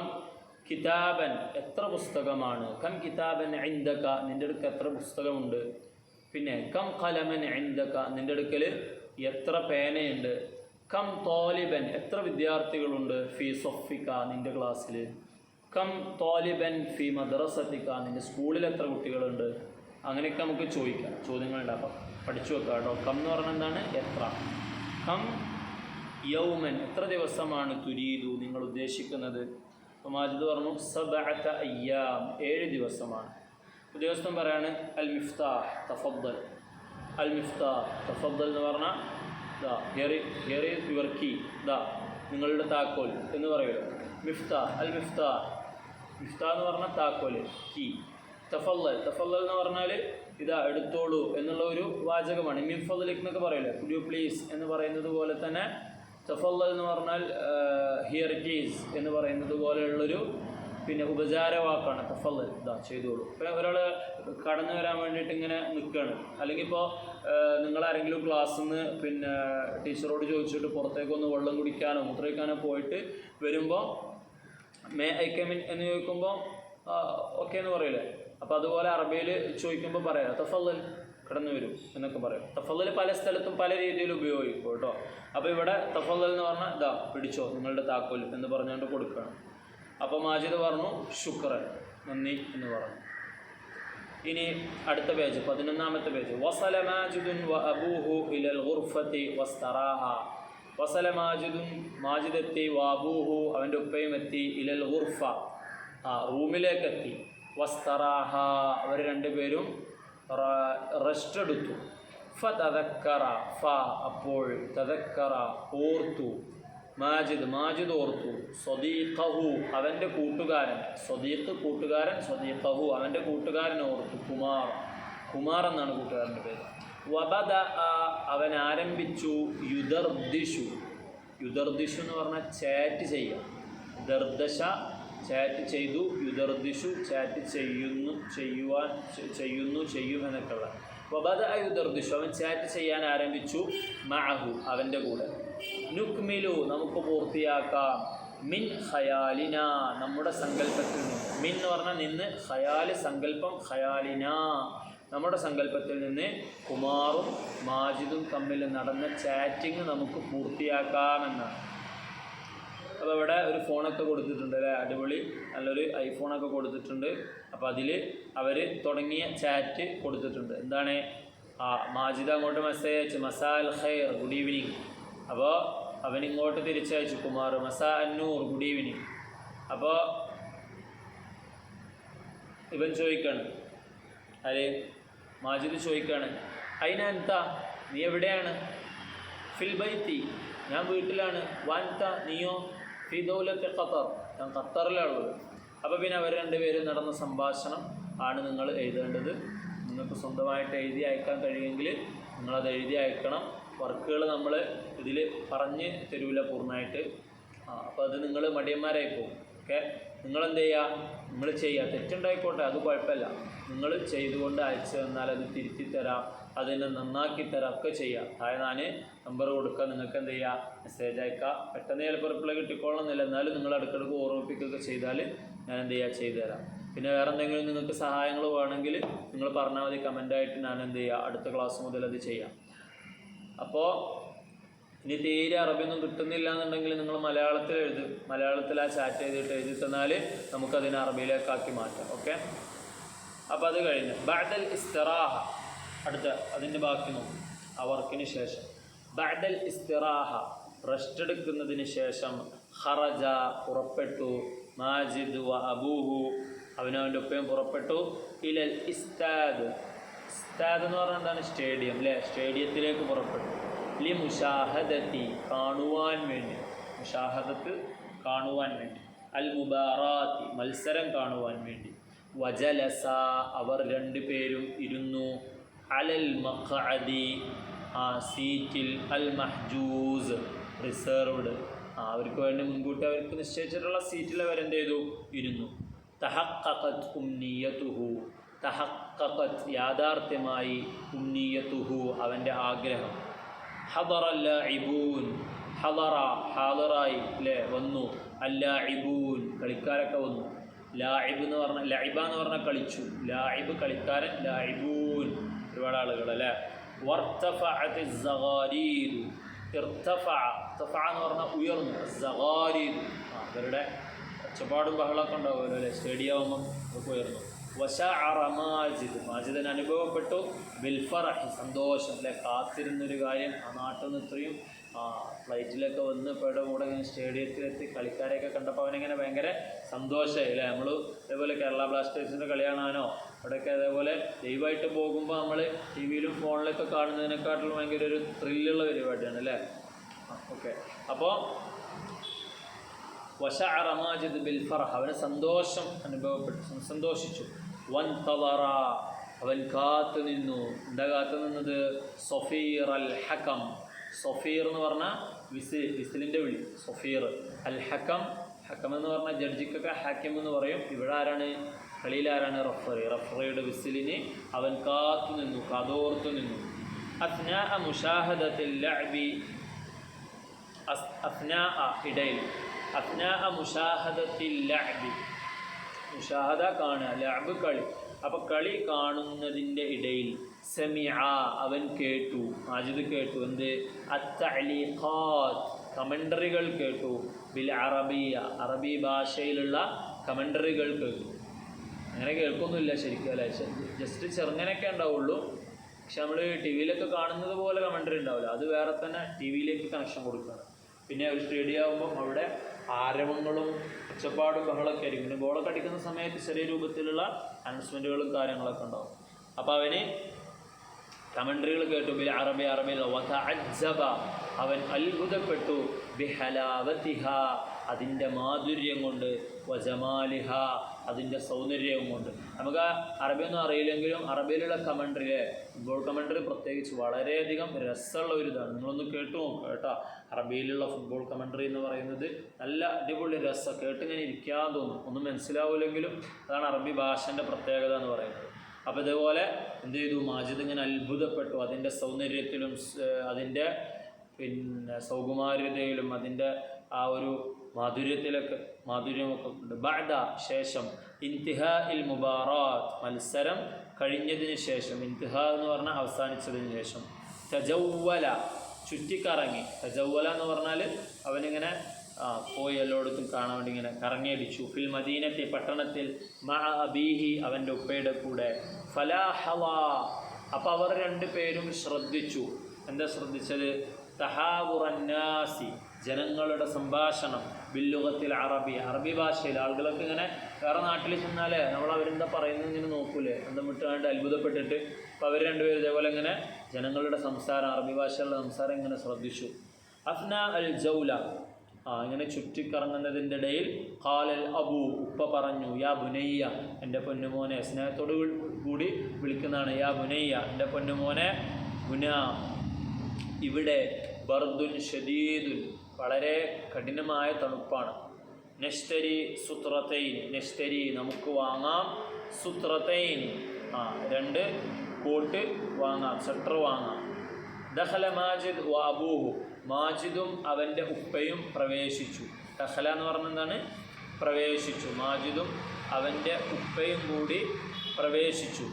കിതാബൻ എത്ര പുസ്തകമാണ്, കം കിതാബൻ ഇൻദക നിൻ്റെ അടുക്കൽ എത്ര പുസ്തകമുണ്ട്, പിന്നെ കം ഖലമൻ ഇൻദക നിൻ്റെ അടുക്കൽ എത്ര പേനയുണ്ട്, കം തോലിബൻ എത്ര വിദ്യാർത്ഥികളുണ്ട്, ഫി സൊഫിക നിൻ്റെ ക്ലാസ്സിൽ, കം തോലിബൻ ഫി മദ്രസത്തിക നിൻ്റെ സ്കൂളിൽ എത്ര കുട്ടികളുണ്ട്. അങ്ങനെയൊക്കെ നമുക്ക് ചോദിക്കാം, ചോദ്യങ്ങളുണ്ട്. അപ്പം പഠിച്ചു വെക്കാം കേട്ടോ. കം എന്ന് പറഞ്ഞാൽ എന്താണ്? എത്ര. കം യൗമൻ എത്ര ദിവസമാണ്, തുരീദു നിങ്ങൾ ഉദ്ദേശിക്കുന്നത്. അപ്പോൾ മാജിദ് പറഞ്ഞു സബഅത അയ്യാം 7 ദിവസമാണ്. ഉദ്യോഗസ്ഥൻ പറയാണ് അൽ മിഫ്താഹ് തഫദ്ദൽ, അൽ മിഫ്താഹ് തഫദ്ദൽ എന്ന് പറഞ്ഞാൽ ഹിയർ ഈസ് യുവർ കീ, നിങ്ങളുടെ താക്കോൽ എന്ന് പറയുമല്ലോ. മിഫ്താഹ് അൽ മിഫ്താഹ്, മിഫ്താഹ് എന്ന് പറഞ്ഞാൽ താക്കോൽ, കീ. തഫല്ലൽ എന്ന് പറഞ്ഞാൽ ഇതാ എടുത്തോളൂ എന്നുള്ള ഒരു വാചകമാണ്. മിൻ ഫദ്ലിക് എന്നൊക്കെ പറയില്ലേ, കുഡ് യു പ്ലീസ് എന്ന് പറയുന്നത് പോലെ തന്നെ തഫല്ലൽ എന്ന് പറഞ്ഞാൽ ഹിയർ ഇറ്റ് ഈസ് എന്ന് പറയുന്നത് പോലെയുള്ളൊരു ഉപചാര വാക്കാണ് തഫല്ലൽ, ചെയ്തോളൂ. ഇപ്പോൾ ഒരാൾ കടന്നു വരാൻ വേണ്ടിയിട്ട് ഇങ്ങനെ നിൽക്കുകയാണ്, അല്ലെങ്കിൽ ഇപ്പോൾ നിങ്ങളാരെങ്കിലും ക്ലാസ്സിൽ നിന്ന് ടീച്ചറോട് ചോദിച്ചിട്ട് പുറത്തേക്കൊന്ന് വെള്ളം കുടിക്കാനോ മൂത്രമൊഴിക്കാനോ പോയിട്ട് വരുമ്പോൾ മേ ഐ കമിൻ എന്ന് ചോദിക്കുമ്പോൾ ഓക്കെ എന്ന് പറയില്ലേ. അപ്പോൾ അതുപോലെ അറബിയിൽ ചോദിക്കുമ്പോൾ പറയാം തഫല്ലൽ, കടന്നു വരും എന്നൊക്കെ പറയും. തഫല്ലൽ പല സ്ഥലത്തും പല രീതിയിൽ ഉപയോഗിക്കും കേട്ടോ. അപ്പോൾ ഇവിടെ തഫല്ലൽ എന്ന് പറഞ്ഞാൽ ഇതാ പിടിച്ചോ നിങ്ങളുടെ താക്കോൽ എന്ന് പറഞ്ഞുകൊണ്ട് കൊടുക്കുകയാണ്. അപ്പോൾ മാജിദ് പറഞ്ഞു ശുക്രൻ, നന്ദി എന്ന് പറഞ്ഞു. ഇനി അടുത്ത പേജ് 11ാമത്തെ പേജ്. വസല മാജിദുൻ വ അബൂഹു ഇലൽ ഗുർഫത്തി വസ്തറാഹ. വസല മാജിദുൻ, മാജിദ് എത്തി, വ അബൂഹു അവൻ്റെ ഉപ്പയും എത്തി, ഇലൽ ഗുർഫ റൂമിലേക്കെത്തി, വസ്തറാഹ അവർ രണ്ടുപേരും റെസ്റ്റ് എടുത്തു. ഫ തദക്കറ, ഫ അപ്പോൾ, തദക്കറ ഓർത്തു, മാജിദ് ഓർത്തു, സ്വദീഖഹു അവൻ്റെ കൂട്ടുകാരൻ, സ്വദീഖ് കൂട്ടുകാരൻ, സ്വദീഖഹു അവൻ്റെ കൂട്ടുകാരൻ ഓർത്തു, കുമാർ എന്നാണ് കൂട്ടുകാരൻ്റെ പേര്. വബദ അവൻ ആരംഭിച്ചു, യുദർദിഷു എന്ന് പറഞ്ഞാൽ ചാറ്റ് ചെയ്യുക, ദർദശ ചാറ്റ് ചെയ്തു, യുദർദിഷു ചാറ്റ് ചെയ്യും എന്നൊക്കെയുള്ള. വബദ യുദർദിഷു അവൻ ചാറ്റ് ചെയ്യാൻ ആരംഭിച്ചു, മഅഹു അവൻ്റെ കൂടെ. നുക്മിലു നമുക്ക് പൂർത്തിയാക്കാം, മിൻ ഖയാലിന നമ്മുടെ സങ്കല്പത്തിൽ നിന്ന്, മിൻ എന്ന് പറഞ്ഞാൽ നിന്ന്, ഖയാൽ സങ്കല്പം, ഖയാലിന നമ്മുടെ സങ്കല്പത്തിൽ നിന്ന് കുമാറും മാജിദും തമ്മിൽ നടന്ന ചാറ്റിങ് നമുക്ക് പൂർത്തിയാക്കാമെന്നാണ്. അപ്പോൾ ഇവിടെ ഒരു ഫോണൊക്കെ കൊടുത്തിട്ടുണ്ട് അല്ലേ, അടിപൊളി നല്ലൊരു ഐഫോണൊക്കെ കൊടുത്തിട്ടുണ്ട്. അപ്പോൾ അതിൽ അവർ തുടങ്ങിയ ചാറ്റ് കൊടുത്തിട്ടുണ്ട്. എന്താണ് മാജിദ് അങ്ങോട്ട് മെസ്സേജ് അയച്ചു, മസാൽ ഖൈർ ഗുഡ് ഈവനിങ്. അപ്പോൾ അവനിങ്ങോട്ട് തിരിച്ചയച്ചു കുമാർ, മസാ അന്നൂർ ഗുഡ് ഈവനിങ്. അപ്പോൾ ഇവൻ ചോദിക്കാണ്, അല്ലേ മാജിദ് ചോദിക്കാണ്, അയിന എന്താ നീ എവിടെയാണ്? ഫിൽ ബൈത്തി ഞാൻ വീട്ടിലാണ്, വാൻത നീയോ? ഫി ദൗലത്ത് ഖത്തർ ഞാൻ ഖത്തറിലുള്ളത്. അപ്പോൾ പിന്നെ അവർ രണ്ടുപേരും നടന്ന സംഭാഷണം ആണ് നിങ്ങൾ എഴുതേണ്ടത്. നിങ്ങൾക്ക് സ്വന്തമായിട്ട് എഴുതി അയക്കാൻ കഴിയുമെങ്കിൽ നിങ്ങളത് എഴുതി അയക്കണം. വർക്കുകൾ നമ്മൾ ഇതിൽ പറഞ്ഞ് തരൂല പൂർണ്ണമായിട്ട്. അപ്പോൾ അത് നിങ്ങൾ മടിയന്മാരായി പോകും. ഓക്കെ, നിങ്ങളെന്ത് ചെയ്യുക, നിങ്ങൾ ചെയ്യുക, തെറ്റുണ്ടായിക്കോട്ടെ അത് കുഴപ്പമില്ല, നിങ്ങൾ ചെയ്തുകൊണ്ട് അയച്ചു തന്നാൽ അത് തിരുത്തി തരാം, അതിനെ നന്നാക്കി തരാം, ഒക്കെ ചെയ്യാം. അതായത് ഞാൻ നമ്പർ കൊടുക്കുക, നിങ്ങൾക്ക് എന്ത് ചെയ്യുക, മെസ്സേജ് അയക്കുക. പെട്ടെന്ന് ചിലപ്പോൾ റിപ്ലൈ കിട്ടിക്കോളണമെന്നില്ല, എന്നാലും നിങ്ങൾ ഇടയ്ക്കിടയ്ക്ക് ഓർമ്മിപ്പിക്കുകയൊക്കെ ചെയ്താൽ ഞാൻ എന്ത് ചെയ്യുക, ചെയ്തു തരാം. പിന്നെ വേറെ എന്തെങ്കിലും നിങ്ങൾക്ക് സഹായങ്ങൾ വേണമെങ്കിൽ നിങ്ങൾ പറഞ്ഞാൽ മതി, കമൻ്റായിട്ട് ഞാൻ എന്ത് ചെയ്യുക, അടുത്ത ക്ലാസ് മുതൽ അത് ചെയ്യാം. അപ്പോൾ ഇനി തീരെ അറബിയൊന്നും കിട്ടുന്നില്ല എന്നുണ്ടെങ്കിൽ നിങ്ങൾ മലയാളത്തിൽ എഴുതും, മലയാളത്തിൽ ആ ചാറ്റ് ചെയ്തിട്ട് എഴുതി തന്നാൽ നമുക്കതിനെ അറബിയിലേക്കാക്കി മാറ്റാം. ഓക്കെ, അപ്പോൾ അത് കഴിഞ്ഞ് ബഅദൽ ഇസ്തിറാഹ, അടുത്ത അതിൻ്റെ ബാക്കി നോക്കും. ആ വർക്കിന് ശേഷം ബഅദൽ ഇസ്തിറാഹ റെസ്റ്റ് എടുക്കുന്നതിന് ശേഷം ഖറജ പുറപ്പെട്ടു, മാജിദ് വ അബൂഹു അവനവൻ്റെ ഒപ്പം പുറപ്പെട്ടു, ഇലൽ ഇസ്താദ്. ഇസ്താദ് എന്ന് പറഞ്ഞാൽ എന്താണ്? സ്റ്റേഡിയം അല്ലേ, സ്റ്റേഡിയത്തിലേക്ക് പുറപ്പെട്ടു. ലി മുഷാഹദത്തി കാണുവാൻ വേണ്ടി, മുഷാഹദത്ത് കാണുവാൻ വേണ്ടി, അൽ മുബാറാത്തി മത്സരം കാണുവാൻ വേണ്ടി. വജലസ അവർ രണ്ടുപേരും ഇരുന്നു, അലൽ മഖഅദി ആ സീറ്റിൽ, അൽ മഹ്ജൂസ് റിസർവ്ഡ് അവർക്ക് വേണ്ടി മുൻകൂട്ടി അവർക്ക് നിശ്ചയിച്ചിട്ടുള്ള സീറ്റിൽ അവരെന്ത് ചെയ്തു, ഇരുന്നു. തഹഖഖത് ഉംനിയതുഹു, തഹഖഖത് യാഥാർത്ഥ്യമായി, ഉംനിയതുഹു അവൻ്റെ ആഗ്രഹം. ഹദറ ലാഇബൂൻ ഹദറ ഹാദറായി അല്ലേ, വന്നു. അല്ലാഇബൂൻ കളിക്കാരൊക്കെ വന്നു. ലാഇബ് എന്ന് പറഞ്ഞാൽ, ലഇബ എന്ന് പറഞ്ഞാൽ കളിച്ചു, ലാഇബ് കളിക്കാരൻ, ലാഇബൂൻ ഒരുപാട് ആളുകൾ അല്ലേ. വർത്തഫഅത് സഗാരീദ്, ഇർത്തഫഅ എന്ന് പറഞ്ഞാൽ ഉയർന്നു, സഗാരീദ് അവരുടെ ഒച്ചപ്പാടും ബഹളമൊക്കെ ഉണ്ടാവുമല്ലോ അല്ലേ, സ്റ്റേഡിയം ആകുമ്പം അതൊക്കെ ഉയർന്നു. വശഅറ മാജിദ് മാജിദിന് അനുഭവപ്പെട്ടു, ബിൽഫറഹി സന്തോഷം അല്ലെ, കാത്തിരുന്നൊരു കാര്യം. ആ നാട്ടിൽ നിന്ന് ഇത്രയും ഫ്ലൈറ്റിലൊക്കെ വന്ന് ഇപ്പോൾ കൂടെ ഇങ്ങനെ സ്റ്റേഡിയത്തിലെത്തി കളിക്കാരെയൊക്കെ കണ്ടപ്പോൾ അവനിങ്ങനെ ഭയങ്കര സന്തോഷമായി അല്ലേ. നമ്മൾ അതേപോലെ കേരള ബ്ലാസ്റ്റേഴ്സിൻ്റെ കളി കാണാനോ അവിടെയൊക്കെ അതേപോലെ ലൈവായിട്ട് പോകുമ്പോൾ നമ്മൾ ടി വിയിലും ഫോണിലൊക്കെ കാണുന്നതിനെക്കാട്ടിലും ഭയങ്കര ഒരു ത്രില്ലുള്ള പരിപാടിയാണ് അല്ലേ. ഓക്കെ, അപ്പോൾ വശഅറ മാജിദ് ബിൽ ഫറഹ് അവന് സന്തോഷം അനുഭവപ്പെട്ടു, സന്തോഷിച്ചു. വൻതളറ അവൻ കാത്തു നിന്നു. എന്താ കാത്തു നിന്നത്? സൊഫീർ അൽ ഹകം, സൊഫീർ എന്ന് പറഞ്ഞാൽ വിസിലിൻ്റെ വിളി, സൊഫീർ അൽ ഹകം. ഹക്കം എന്ന് പറഞ്ഞാൽ ജഡ്ജിക്കൊക്കെ ഹാക്കിം എന്ന് പറയും. ഇവിടെ ആരാണ്? കളിയിൽ ആരാണ്? റഫറിയുടെ വിസിലിന് അവൻ കാത്തു നിന്നു, കാതോർത്തു നിന്നു. അസ്നാ മുഷാഹദത്തിൽ ലഅബി, അസ്നാ ഇടയിൽ, അസ്നാഅ മുശാഹദത്തിൽ ലഅബി, മുഷാഹദ കാണുക, ലഅബ് കളി. അപ്പോൾ കളി കാണുന്നതിൻ്റെ ഇടയിൽ സമിഅ അവൻ കേട്ടു, മാജിദ് കേട്ടു എന്ത്, അത്തഅലീഖാത്ത് കമൻ്ററികൾ കേട്ടു, ബിൽ അറബിയ അറബി ഭാഷയിലുള്ള കമൻ്ററികൾ കേട്ടു. അങ്ങനെ കേൾക്കൊന്നുമില്ല ശരിക്കും അല്ലേ, ജസ്റ്റ് ചെറുങ്ങനൊക്കെ ഉണ്ടാവുള്ളൂ. പക്ഷെ നമ്മൾ ടി വിയിലൊക്കെ കാണുന്നത് പോലെ കമൻ്ററി ഉണ്ടാവില്ല, അത് വേറെ തന്നെ ടി വിയിലേക്ക് കണക്ഷൻ കൊടുക്കുകയാണ്. പിന്നെ ഒരു സ്റ്റേഡിയം ആകുമ്പം അവിടെ ആരവങ്ങളും ഒച്ചപ്പാടും ബഹളമൊക്കെ ആയിരിക്കും. പിന്നെ ബോളൊക്കെ അടിക്കുന്ന സമയത്ത് ചെറിയ രൂപത്തിലുള്ള അനൗൺസ്മെൻറ്റുകളും കാര്യങ്ങളൊക്കെ ഉണ്ടാവും. അപ്പോൾ അവന് കമൻ്ററികൾ കേട്ടു, ബിൽ അറബി അറബിയിൽ, വതഅജ്ജബ അവൻ അത്ഭുതപ്പെട്ടു, ബിഹലാവതിഹ അതിൻ്റെ മാധുര്യം കൊണ്ട്, വജമാലിഹ അതിൻ്റെ സൗന്ദര്യം കൊണ്ട്. നമുക്ക് അറബിയൊന്നും അറിയില്ലെങ്കിലും അറബിയിലുള്ള കമൻ്ററി, ഫുട്ബോൾ കമൻ്ററി പ്രത്യേകിച്ച് വളരെയധികം രസമുള്ള ഒരു ഇതാണ്. നിങ്ങളൊന്ന് കേട്ടു നോക്കുക കേട്ടോ. അറബിയിലുള്ള ഫുട്ബോൾ കമൻ്ററി എന്ന് പറയുന്നത് നല്ല അടിപൊളി രസം, കേട്ടിങ്ങനെ ഇരിക്കാൻ തോന്നും. ഒന്നും മനസ്സിലാവില്ലെങ്കിലും അതാണ് അറബി ഭാഷൻ്റെ പ്രത്യേകത എന്ന് പറയുന്നത്. അപ്പോൾ ഇതേപോലെ എന്ത് ചെയ്തു, മാജിദ് ഇങ്ങനെ അത്ഭുതപ്പെട്ടു അതിൻ്റെ സൗന്ദര്യത്തിലും അതിൻ്റെ പിന്നെ സൗകുമാര്യതയിലും അതിൻ്റെ ആ ഒരു മാധുര്യമൊക്കെ ഉണ്ട്. ബഅദ ശേഷം, ഇൻതിഹാ ഇൽ മുബാറാത്ത് മത്സരം കഴിഞ്ഞതിന് ശേഷം, ഇൻതിഹാ എന്ന് പറഞ്ഞാൽ അവസാനിച്ചതിന് ശേഷം, തജവ്വല ചുറ്റിക്കറങ്ങി. തജവ്വല എന്ന് പറഞ്ഞാൽ അവനിങ്ങനെ പോയി എല്ലായിടത്തും കാണാൻ വേണ്ടി ഇങ്ങനെ കറങ്ങിയടിച്ചു. ഫിൽ മദീനത്തി പട്ടണത്തിൽ, മഅ അബീഹി അവൻ്റെ ഉപ്പയുടെ കൂടെ. ഫലാഹള അപ്പോൾ അവർ രണ്ടുപേരും ശ്രദ്ധിച്ചു. എന്താ ശ്രദ്ധിച്ചത്, തഹാവുറന്നാസി ജനങ്ങളുടെ സംഭാഷണം, ബില്ലുഗത്തിൽ അറബി അറബി ഭാഷയിൽ. ആളുകളൊക്കെ ഇങ്ങനെ വേറെ നാട്ടിൽ ചെന്നാലേ നമ്മൾ അവരെന്താ പറയുന്നത് ഇങ്ങനെ നോക്കൂലേ, എന്താ വിട്ടുകൊണ്ട് അത്ഭുതപ്പെട്ടിട്ട്. അപ്പോൾ അവർ രണ്ടുപേരും ഇതേപോലെ ഇങ്ങനെ ജനങ്ങളുടെ സംസാരം, അറബി ഭാഷയുള്ള സംസാരം ഇങ്ങനെ ശ്രദ്ധിച്ചു. അഫ്ന അൽ ജൗല ഇങ്ങനെ ചുറ്റിക്കറങ്ങുന്നതിൻ്റെ ഇടയിൽ, ഖാലൽ അബു ഉപ്പ പറഞ്ഞു, യാ ബുനയ്യ എൻ്റെ പൊന്നുമോനെ, സ്നേഹത്തോടു കൂടി വിളിക്കുന്നതാണ്, യാ ബുനയ്യ എൻ്റെ പൊന്നുമോനെ. ബുന ഇവിടെ ബർദുൻ ഷദീദുൻ വളരെ കഠിനമായ തണുപ്പാണ്. നഷ്തരി സുത്രത്തൈൻ നഷ്തരി നമുക്ക് വാങ്ങാം, സുത്രത്തൈൻ രണ്ട് കോട്ട് വാങ്ങാം, സ്വെറ്റർ വാങ്ങാം. ദഖല മാജിദ് വ അബൂഹു മാജിദും അവൻ്റെ ഉപ്പയും പ്രവേശിച്ചു. ദഖല എന്ന് പറഞ്ഞാൽ എന്താണ്, പ്രവേശിച്ചു. മാജിദും അവൻ്റെ ഉപ്പയും കൂടി പ്രവേശിച്ചു.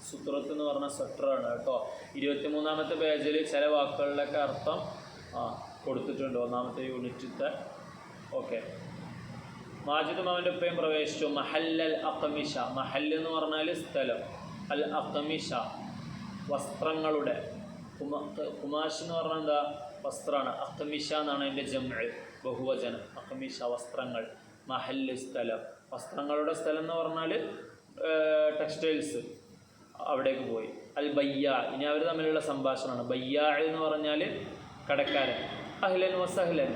സുത്രത്ത് എന്ന് പറഞ്ഞ സ്വെറ്ററാണ് കേട്ടോ. 23-ാമത്തെ പേജിൽ ചില വാക്കുകളിലൊക്കെ അർത്ഥം കൊടുത്തിട്ടുണ്ട്, 1-ാമത്തെ യൂണിറ്റത്തെ. ഓക്കെ, മാജിദും അവൻ്റെ ഉപ്പയും പ്രവേശിച്ചു. മഹല്ലൽ അഖമിഷ, മഹല്ല് എന്ന് പറഞ്ഞാൽ സ്ഥലം, അൽ അഖമിഷ വസ്ത്രങ്ങളുടെ, കുമാഷ് എന്ന് പറഞ്ഞാൽ എന്താ, വസ്ത്രമാണ്. അഖമിഷ എന്നാണ് അതിൻ്റെ ജംഅ്, ബഹുവചനം. അഖമിഷ വസ്ത്രങ്ങൾ, മഹല്ല് സ്ഥലം, വസ്ത്രങ്ങളുടെ സ്ഥലം എന്ന് പറഞ്ഞാൽ ടെക്സ്റ്റൈൽസ്, അവിടേക്ക് പോയി. അൽ ബയ്യ ഇനി അവർ തമ്മിലുള്ള സംഭാഷണമാണ്. ബയ്യ എന്ന് പറഞ്ഞാൽ കടക്കാരൻ. അഹ്ലൻ വസഹ്ലൻ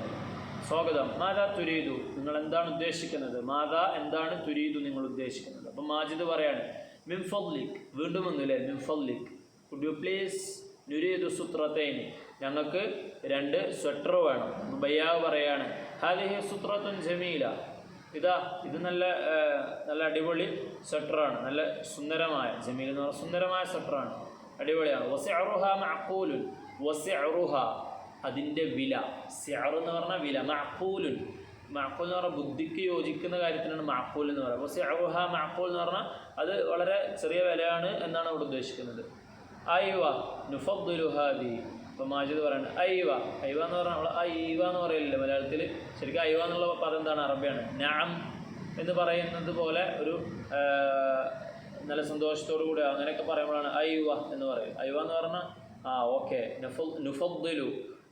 സ്വാഗതം. മാതാ തുരീദു നിങ്ങൾ എന്താണ് ഉദ്ദേശിക്കുന്നത്, മാതാ എന്താണ് തുരീദു നിങ്ങൾ ഉദ്ദേശിക്കുന്നത്. അപ്പം മാജിദ് പറയാണ്, മിൻ ഫദ്ലിക് വീണ്ടും ഒന്നുമില്ലേ, മിൻ ഫദ്ലിക് കുഡ് യു പ്ലീസ് നുരീദു സുത്രത്തൈൻ ഞങ്ങൾക്ക് 2 സ്വെറ്റർ വേണം. ബയ്യാവ് പറയാണ്, ഹാദിഹി സുത്രത്തുൻ ജമീല ഇതാ ഇത് നല്ല അടിപൊളി സ്വെറ്ററാണ്, നല്ല സുന്ദരമായ, ജമീൽ എന്ന് പറഞ്ഞാൽ സുന്ദരമായ സ്വെറ്ററാണ്, അടിപൊളിയാണ്. വസിഅറുഹ മഅഖൂലുൻ വസിഅറുഹ അതിൻ്റെ വില, സിഅർ എന്ന് പറഞ്ഞാൽ വില, മഅഖൂലുൻ മഅഖൂൽ എന്ന് പറഞ്ഞാൽ ബുദ്ധിക്ക് യോജിക്കുന്ന കാര്യത്തിനാണ് മഅഖൂൽ എന്ന് പറയുന്നത്. വസിഅറുഹ മഅഖൂൽ എന്ന് പറഞ്ഞാൽ അത് വളരെ ചെറിയ വിലയാണ് എന്നാണ് ഇവിടെ ഉദ്ദേശിക്കുന്നത്. ഐവ നുഫദ്ദിലു ഹാദി അപ്പോൾ മാജിദ് പറയുന്നത് ഐവ എന്ന് പറഞ്ഞാൽ നമ്മൾ ഐവ എന്ന് പറയില്ല മലയാളത്തിൽ. ശരിക്കും ഐവ എന്നുള്ള പദം എന്താണ്, അറബിയാണ്. നഅം എന്ന് പറയുന്നത് പോലെ ഒരു നല്ല സന്തോഷത്തോടു കൂടി അങ്ങനെയൊക്കെ പറയുമ്പോഴാണ് ഐവ എന്ന് പറയും. ഐവ എന്ന് പറഞ്ഞാൽ ഓക്കെ, നുഫദ്ദിലു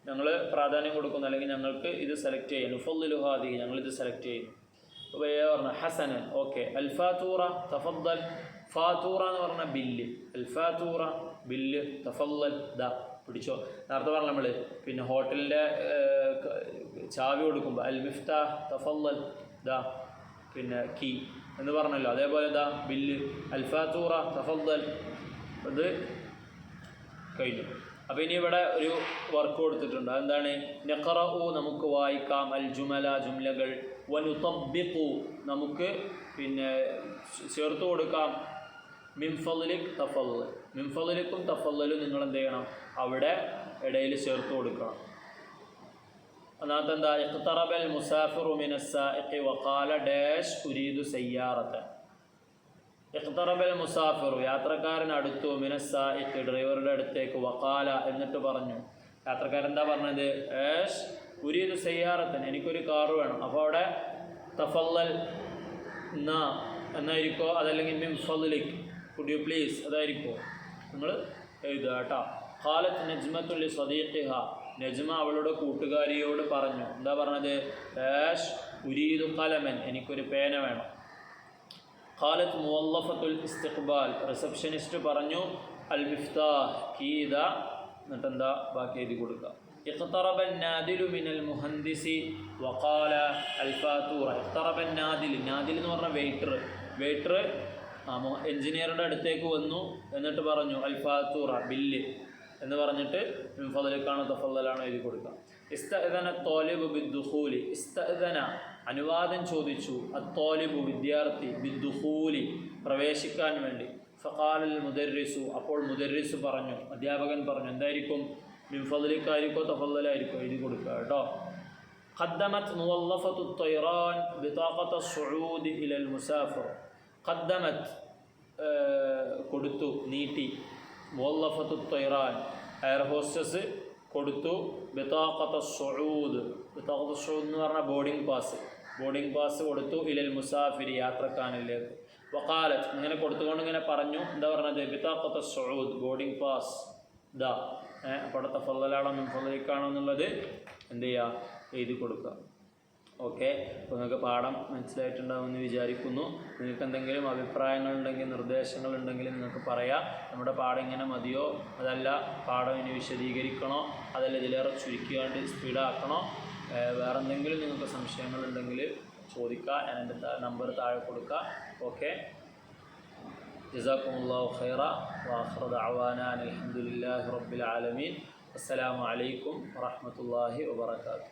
ഞങ്ങൾ പ്രാധാന്യം കൊടുക്കുന്നു, അല്ലെങ്കിൽ ഞങ്ങൾക്ക് ഇത് സെലക്ട് ചെയ്യും. നുഫദ്ദിലു ഹാദി ഞങ്ങളിത് സെലക്ട് ചെയ്യുന്നു. അപ്പോൾ പറഞ്ഞു ഹസനൻ ഓക്കെ. അൽഫാത്തൂറ തഫദ്ദൽ ഫാത്തൂറ എന്ന് പറഞ്ഞാൽ ബില്ല്, അൽഫാത്തൂറ ബില്ല്, തഫദ്ദൽ ദാ പിടിച്ചോ. നേരത്തെ പറഞ്ഞ നമ്മൾ പിന്നെ ഹോട്ടലിൻ്റെ ചാവി കൊടുക്കുമ്പോൾ അൽ മിഫ്താഹ് തഫദ്ദൽ ദാ പിന്നെ കീ എന്ന് പറഞ്ഞല്ലോ, അതേപോലെ ദാ ബില്ല് അൽഫാത്തൂറ തഫദ്ദൽ അത് കഴിഞ്ഞു. അപ്പോൾ ഇനി ഇവിടെ ഒരു വർക്ക് കൊടുത്തിട്ടുണ്ട്, അതെന്താണ്, നഖറഉ നമുക്ക് വായിക്കാം, അൽ ജുമല ജുംലകൾ, വനുതബ്ബിഖു നമുക്ക് പിന്നെ ചേർത്ത് കൊടുക്കാം, മിൻ ഫളിക് തഫദ്ദൽ മിൻ ഫളിക്കും തഫദ്ദലും നിങ്ങൾ എന്ത് ചെയ്യണം അവിടെ ഇടയിൽ ചേർത്ത് കൊടുക്കണം. ഒന്നാമത്തെ എന്താ? ഇഖ്തറബൽ മുസാഫിറു മിനസ്സായിഖി വഖാല ഡാഷ് ഉരീദു സയ്യാറത്തൻ. ഇഖ്തറബൽ മുസാഫിറു യാത്രക്കാരൻ അടുത്തു, മിനസ്സായിഖി ഡ്രൈവറുടെ അടുത്തേക്ക്, വഖാല എന്നിട്ട് പറഞ്ഞു. യാത്രക്കാരൻ എന്താ പറഞ്ഞത്? ഡാഷ് ഉരീദു സയ്യാറത്തൻ, എനിക്കൊരു കാറ് വേണം. അപ്പോൾ അവിടെ തഫല്ലൽ എന്നായിരിക്കോ, അതല്ലെങ്കിൽ മിൻ ഫദ്ലിക് കുഡ് യു പ്ലീസ് അതായിരിക്കോ നിങ്ങൾ എഴുതുക കേട്ടോ. ഖാലത്ത് നജ്മത്തു ലി സദീഖിഹ, നജ്മ അവളുടെ കൂട്ടുകാരിയോട് പറഞ്ഞു. എന്താ പറഞ്ഞത്? ഡാഷ് ഉരീദു ഖലമൻ, എനിക്കൊരു പേന വേണം. ഖാലത്ത് മുവല്ലഫത്തുൽ ഇസ്തിഖ്ബാൽ, റിസപ്ഷനിസ്റ്റ് പറഞ്ഞു. അൽ മിഫ്താഹ്, കീദ, എന്നിട്ടെന്താ ബാക്കി എഴുതി കൊടുക്കുക. ഇഖ്തറബൻ നാദിലു മിനൽ മുഹന്ദിസി വഖാല അൽ ഫാത്തൂറ. ഇഖ്തറബൻ നാദിൽ, നാദിൽ എന്ന് പറഞ്ഞാൽ വെയിറ്റർ എഞ്ചിനീയറുടെ അടുത്തേക്ക് വന്നു, എന്നിട്ട് പറഞ്ഞു അൽ ഫാത്തൂറ, ബില്ല് എന്ന് പറഞ്ഞിട്ട് ഫദലിക്കാണോ തഫല്ലലാണോ എഴുതി കൊടുക്കുക. ഇസ്തഅ്ദന ത്വാലിബു ബിദ്ദുഖൂലി, ഇസ്തഅ്ദന അനുവാദം ചോദിച്ചു, അത്വാലിബു വിദ്യാർത്ഥി, ബിദ്ദുഖൂലി പ്രവേശിക്കാൻ വേണ്ടി. ഫഖാലൽ മുദർരിസു, അപ്പോൾ മുദർരിസ് പറഞ്ഞു, അധ്യാപകൻ പറഞ്ഞു. എന്തായിരിക്കും? മിൻ ഫദ്ലിക്കായിരിക്കോ തഫല്ലലായിരിക്കോ എഴുതി കൊടുക്കുക കേട്ടോ. ഖദ്ദമത് മുവല്ലഫത്തു ത്വയ്റാൻ ബിതാഖത സുഊദി ഇലൽ മുസാഫിർ. ഖദ്ദമത് കൊടുത്തു, നീട്ടി. മുവല്ലഫത്തു ത്വയ്റാൻ എയർ ഹോസ്റ്റസ് കൊടുത്തു. ബിതാഖത സുഊദ്, ബിതാഖത സുഊദ് എന്ന് പറഞ്ഞാൽ ബോർഡിംഗ് പാസ് കൊടുത്തു. ഇലൽ മുസാഫിരി യാത്രക്കാരനിലേക്ക്. വഖാലത്ത് ഇങ്ങനെ കൊടുത്തുകൊണ്ട് ഇങ്ങനെ പറഞ്ഞു. എന്താ പറഞ്ഞത്? ബിതാഖത സുഊദ് ബോർഡിംഗ് പാസ് ഇതാ. അപ്പോൾ അവിടെ തഫല്ലലാണോ മിൻ ഫദ്ലിക്കാണോ എന്നുള്ളത് എന്ത് ചെയ്യുക? എഴുതി കൊടുക്കുക. ഓക്കെ, അപ്പോൾ നിങ്ങൾക്ക് പാഠം മനസ്സിലായിട്ടുണ്ടാകുമെന്ന് വിചാരിക്കുന്നു. നിങ്ങൾക്ക് എന്തെങ്കിലും അഭിപ്രായങ്ങളുണ്ടെങ്കിൽ നിർദ്ദേശങ്ങളുണ്ടെങ്കിൽ നിങ്ങൾക്ക് പറയാം. നമ്മുടെ പാഠം ഇങ്ങനെ മതിയോ, അതല്ല പാഠം ഇനി വിശദീകരിക്കണോ, അതല്ല ഇതിലേറെ ചുരുക്കിയാണ്ട് സ്പീഡാക്കണോ, വേറെ എന്തെങ്കിലും നിങ്ങൾക്ക് സംശയങ്ങളുണ്ടെങ്കിൽ ചോദിക്കുക. ഞാൻ എൻ്റെ നമ്പർ താഴെ കൊടുക്കുക. ഓക്കെ, ജസാക്കുമുല്ലാഹു ഖൈറ വആഖിറു ദഅവാനാ അൽഹംദുലില്ലാഹി റബ്ബിൽ ആലമീൻ. അസ്സലാമു അലൈക്കും വറഹ്മത്തുള്ളാഹി വബറകാതുഹു.